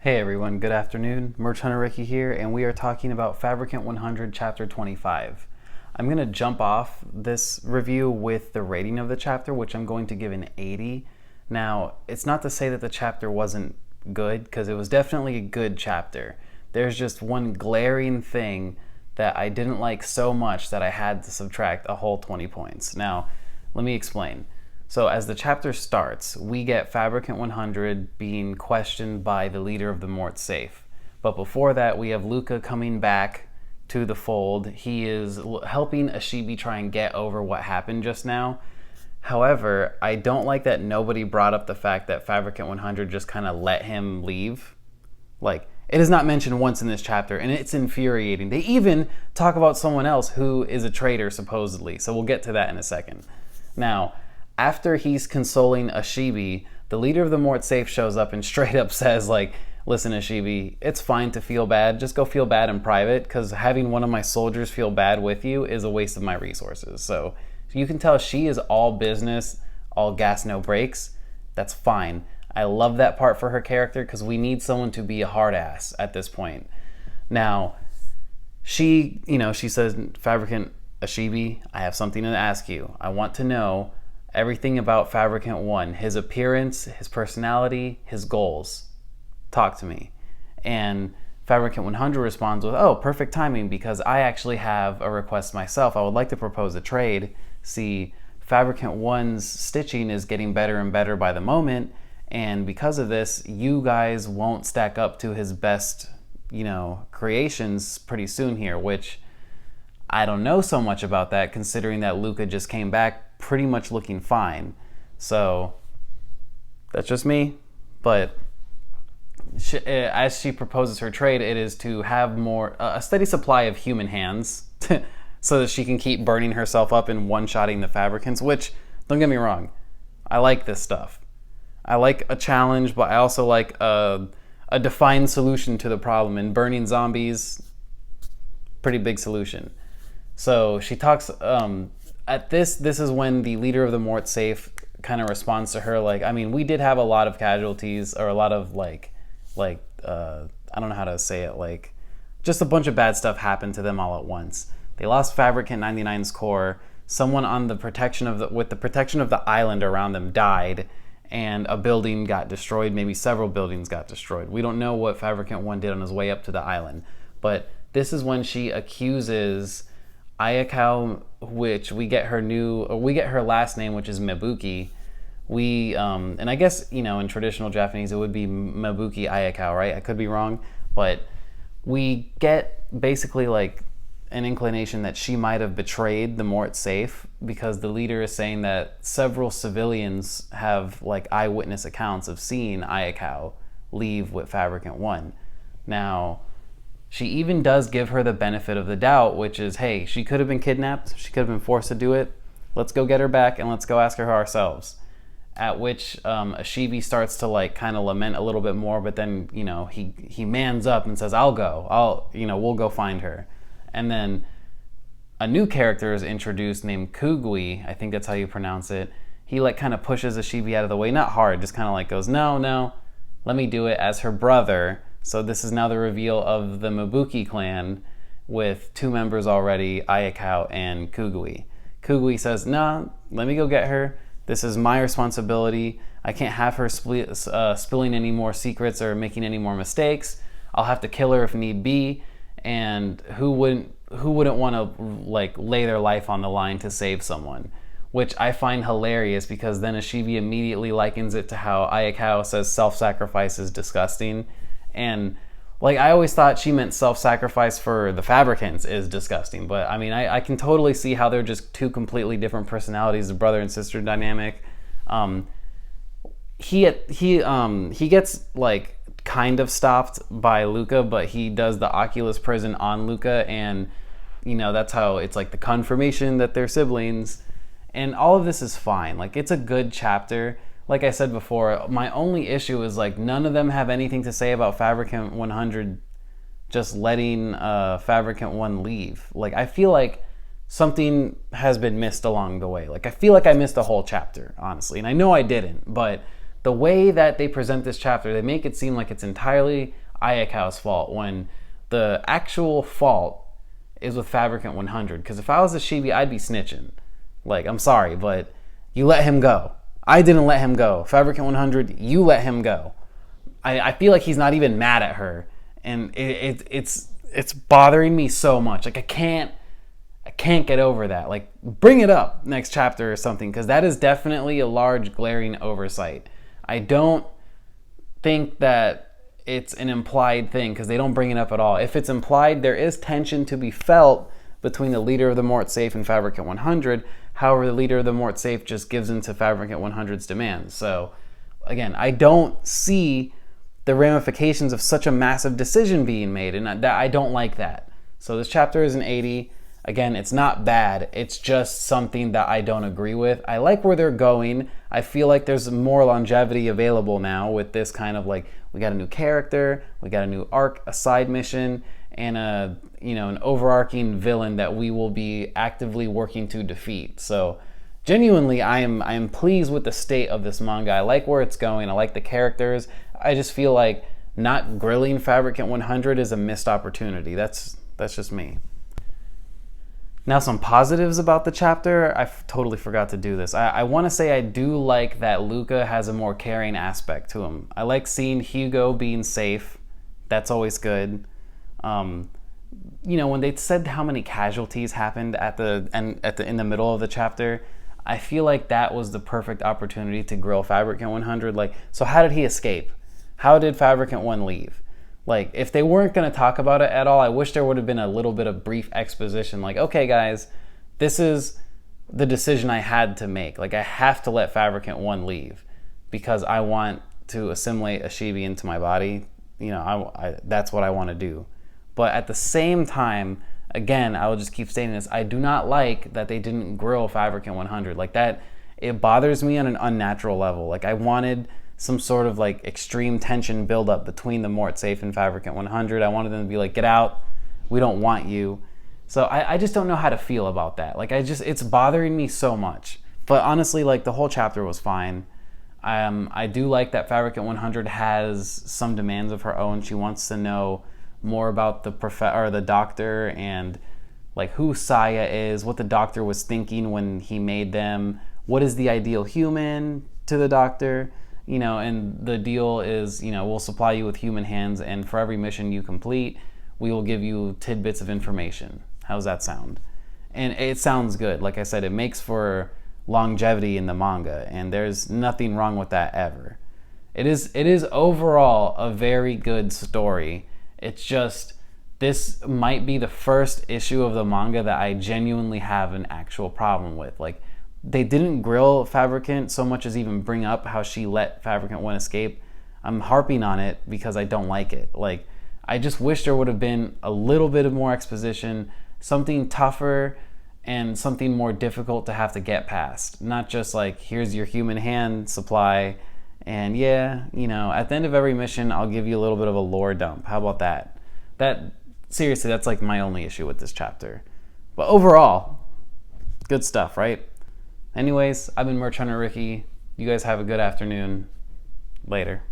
Hey everyone, good afternoon. Merch Hunter Ricky here, and we are talking about Fabricant 100 Chapter 25. I'm going to jump off this review with the rating of the chapter, which I'm going to give an 80. Now, it's not to say that the chapter wasn't good, because it was definitely a good chapter. There's just one glaring thing that I didn't like so much that I had to subtract a whole 20 points. Now, let me explain. So as the chapter starts, we get Fabricant 100 being questioned by the leader of the Mort Safe. But before that, we have Luca coming back to the fold. He is helping Ashibi try and get over what happened just now. However, I don't like that nobody brought up the fact that Fabricant 100 just kind of let him leave. Like, it is not mentioned once in this chapter, and it's infuriating. They even talk about someone else who is a traitor, supposedly. So we'll get to that in a second. Now, after he's consoling Ashibi, the leader of the Mort Safe shows up and straight up says, like, listen, Ashibi, it's fine to feel bad. Just go feel bad in private, because having one of my soldiers feel bad with you is a waste of my resources. So you can tell she is all business, all gas, no brakes. That's fine. I love that part for her character, because we need someone to be a hard ass at this point. Now, she says, Fabricant, Ashibi, I have something to ask you. I want to know everything about Fabricant 1, his appearance, his personality, his goals. Talk to me. And Fabricant 100 responds with, oh, perfect timing, because I actually have a request myself. I would like to propose a trade. See, Fabricant 1's stitching is getting better and better by the moment, and because of this, you guys won't stack up to his best, creations pretty soon here, which I don't know so much about that, considering that Luca just came back pretty much looking fine. So that's just me. But as she proposes her trade, it is to have a steady supply of human hands so that she can keep burning herself up and one-shotting the Fabricants, which, don't get me wrong, I like this stuff. I like a challenge, but I also like a defined solution to the problem, and burning zombies, pretty big solution. So she talks, this is when the leader of the Mort Safe kind of responds to her, like, I mean, we did have a lot of casualties, or a lot of I don't know how to say it, like, just a bunch of bad stuff happened to them all at once. They lost Fabricant 99's core, someone on the protection of the island around them died, and a building got destroyed, maybe several buildings got destroyed. We don't know what Fabricant 1 did on his way up to the island, but this is when she accuses Ayakao, which we get her last name, which is Mebuki. And I guess, in traditional Japanese, it would be Mebuki Ayakao, right? I could be wrong, but we get basically like an inclination that she might have betrayed the Mort Safe, because the leader is saying that several civilians have like eyewitness accounts of seeing Ayakao leave with Fabricant 1. Now, she even does give her the benefit of the doubt, which is, hey, she could have been kidnapped, she could have been forced to do it. Let's go get her back and let's go ask her ourselves. At which Ashibi starts to like kind of lament a little bit more, but then, he mans up and says, we'll go find her. And then a new character is introduced named Kugui, I think that's how you pronounce it. He like kind of pushes Ashibi out of the way, not hard, just kind of like goes, no, let me do it as her brother. So this is now the reveal of the Mebuki clan with two members already, Ayakao and Kugui. Kugui says, nah, let me go get her. This is my responsibility. I can't have her spilling any more secrets or making any more mistakes. I'll have to kill her if need be. And who wouldn't want to like lay their life on the line to save someone? Which I find hilarious, because then Ashibi immediately likens it to how Ayakao says self-sacrifice is disgusting. And like, I always thought she meant self-sacrifice for the Fabricants is disgusting, but I mean, I can totally see how they're just two completely different personalities, the brother and sister dynamic. He gets like kind of stopped by Luca, but he does the Oculus prison on Luca, and that's how it's like the confirmation that they're siblings, and all of this is fine. Like, it's a good chapter. Like I said before, my only issue is like none of them have anything to say about Fabricant 100 just letting Fabricant 1 leave. Like, I feel like something has been missed along the way. Like, I feel like I missed a whole chapter, honestly. And I know I didn't, but the way that they present this chapter, they make it seem like it's entirely Ayaka's fault when the actual fault is with Fabricant 100. Because if I was a Shibi, I'd be snitching. Like, I'm sorry, but you let him go. I didn't let him go. Fabricant 100, you let him go. I feel like he's not even mad at her, and it's bothering me so much. Like, I can't get over that. Like, bring it up next chapter or something, because that is definitely a large glaring oversight. I don't think that it's an implied thing, because they don't bring it up at all. If it's implied, there is tension to be felt between the leader of the Mort Safe and Fabricant 100. However, the leader of the Mort Safe just gives in to Fabricant 100's demands. So, again, I don't see the ramifications of such a massive decision being made, and I don't like that. So this chapter is an 80. Again, it's not bad. It's just something that I don't agree with. I like where they're going. I feel like there's more longevity available now with this kind of like, we got a new character, we got a new arc, a side mission, and an overarching villain that we will be actively working to defeat. So genuinely, I am pleased with the state of this manga. I like where it's going. I like the characters. I just feel like not grilling Fabricant 100 is a missed opportunity. That's just me. Now, some positives about the chapter. I totally forgot to do this. I want to say I do like that Luca has a more caring aspect to him. I like seeing Hugo being safe. That's always good. When they said how many casualties happened in the middle of the chapter, I feel like that was the perfect opportunity to grill Fabricant 100. Like, so how did he escape? How did Fabricant 1 leave? Like, if they weren't going to talk about it at all, I wish there would have been a little bit of brief exposition. Like, okay, guys, this is the decision I had to make. Like, I have to let Fabricant 1 leave because I want to assimilate a Shibi into my body. That's what I want to do. But at the same time, again, I will just keep stating this, I do not like that they didn't grill Fabricant 100. Like, that, it bothers me on an unnatural level. Like, I wanted some sort of like extreme tension buildup between the Mort Safe and Fabricant 100. I wanted them to be like, get out, we don't want you. So I just don't know how to feel about that. Like, it's bothering me so much. But honestly, like, the whole chapter was fine. I do like that Fabricant 100 has some demands of her own. She wants to know more about the doctor and like who Saya is, what the doctor was thinking when he made them, what is the ideal human to the doctor. And the deal is, we'll supply you with human hands, and for every mission you complete, we will give you tidbits of information. How's that sound? And it sounds good. Like I said, it makes for longevity in the manga, and there's nothing wrong with that ever. It is overall a very good story. It's just, this might be the first issue of the manga that I genuinely have an actual problem with. Like, they didn't grill Fabricant so much as even bring up how she let Fabricant 1 escape. I'm harping on it because I don't like it. Like, I just wish there would have been a little bit of more exposition, something tougher and something more difficult to have to get past. Not just like, here's your human hand supply, and at the end of every mission, I'll give you a little bit of a lore dump. How about that? Seriously, that's like my only issue with this chapter. But overall, good stuff, right? Anyways, I've been Merch Hunter Ricky. You guys have a good afternoon. Later.